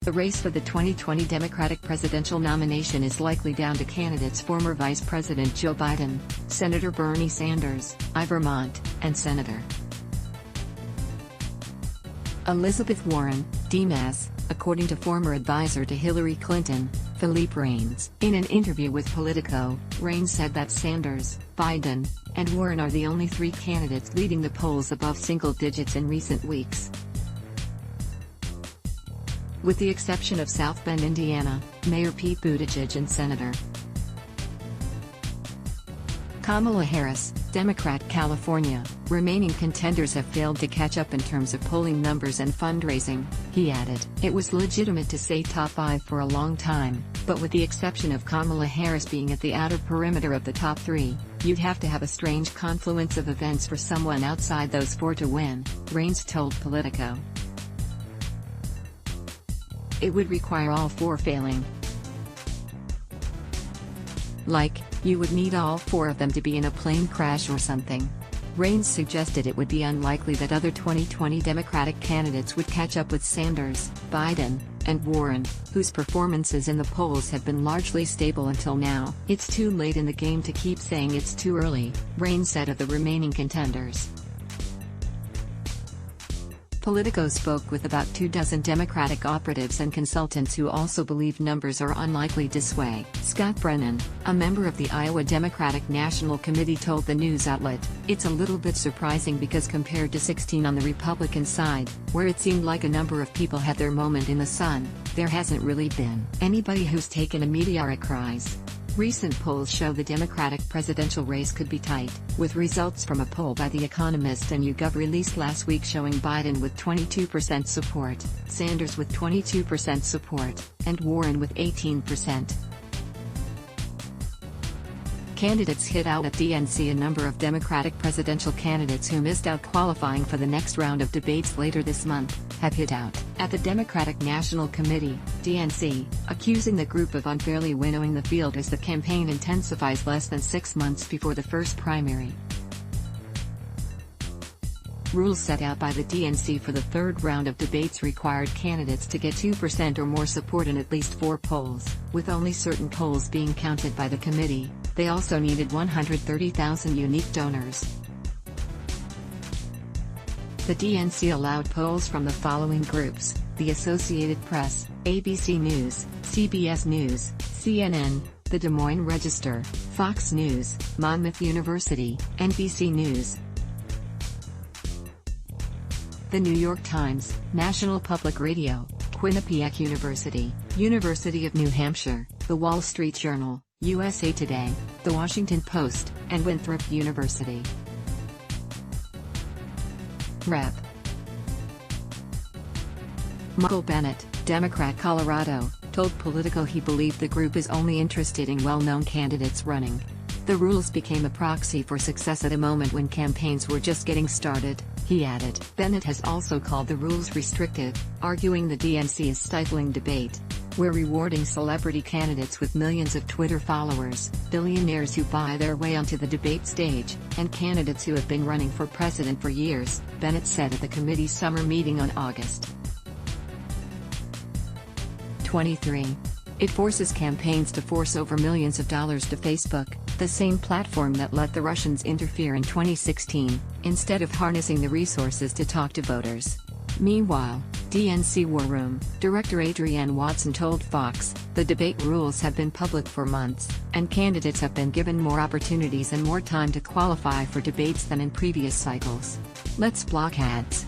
The race for the 2020 Democratic presidential nomination is likely down to candidates former Vice President Joe Biden, Senator Bernie Sanders, of Vermont, and Senator Elizabeth Warren, D.Mass., according to former advisor to Hillary Clinton, Philippe Reines. In an interview with Politico, Reines said that Sanders, Biden, and Warren are the only three candidates leading the polls above single digits in recent weeks. With the exception of South Bend, Indiana, Mayor Pete Buttigieg and Senator Kamala Harris, Democrat, California, remaining contenders have failed to catch up in terms of polling numbers and fundraising, he added. It was legitimate to say top 5 for a long time, but with the exception of Kamala Harris being at the outer perimeter of the top 3, you'd have to have a strange confluence of events for someone outside those 4 to win, Reines told Politico. It would require all 4 failing. Like, you would need all 4 of them to be in a plane crash or something. Reines suggested it would be unlikely that other 2020 Democratic candidates would catch up with Sanders, Biden, and Warren, whose performances in the polls have been largely stable until now. It's too late in the game to keep saying it's too early, Reines said of the remaining contenders. Politico spoke with about 24 Democratic operatives and consultants who also believe numbers are unlikely to sway. Scott Brennan, a member of the Iowa Democratic National Committee, told the news outlet, "It's a little bit surprising because compared to 16 on the Republican side, where it seemed like a number of people had their moment in the sun, there hasn't really been anybody who's taken a meteoric rise." Recent polls show the Democratic presidential race could be tight, with results from a poll by The Economist and YouGov released last week showing Biden with 22% support, Sanders with 22% support, and Warren with 18%. Candidates hit out at DNC. A number of Democratic presidential candidates who missed out qualifying for the next round of debates later this month have hit out at the Democratic National Committee, DNC, accusing the group of unfairly winnowing the field as the campaign intensifies less than 6 months before the first primary. Rules set out by the DNC for the third round of debates required candidates to get 2% or more support in at least 4 polls, with only certain polls being counted by the committee. They also needed 130,000 unique donors. The DNC allowed polls from the following groups: the Associated Press, ABC News, CBS News, CNN, the Des Moines Register, Fox News, Monmouth University, NBC News, The New York Times, National Public Radio, Quinnipiac University, University of New Hampshire, The Wall Street Journal, USA Today, The Washington Post, and Winthrop University. Rep. Michael Bennet, Democrat, Colorado, told Politico he believed the group is only interested in well-known candidates running. The rules became a proxy for success at a moment when campaigns were just getting started, he added. Bennet has also called the rules restrictive, arguing the DNC is stifling debate. We're rewarding celebrity candidates with millions of Twitter followers, billionaires who buy their way onto the debate stage, and candidates who have been running for president for years, Bennet said at the committee's summer meeting on August 23. It forces campaigns to force over millions of dollars to Facebook, the same platform that let the Russians interfere in 2016, instead of harnessing the resources to talk to voters. Meanwhile, DNC War Room Director Adrienne Watson told Fox, the debate rules have been public for months, and candidates have been given more opportunities and more time to qualify for debates than in previous cycles. Let's block ads.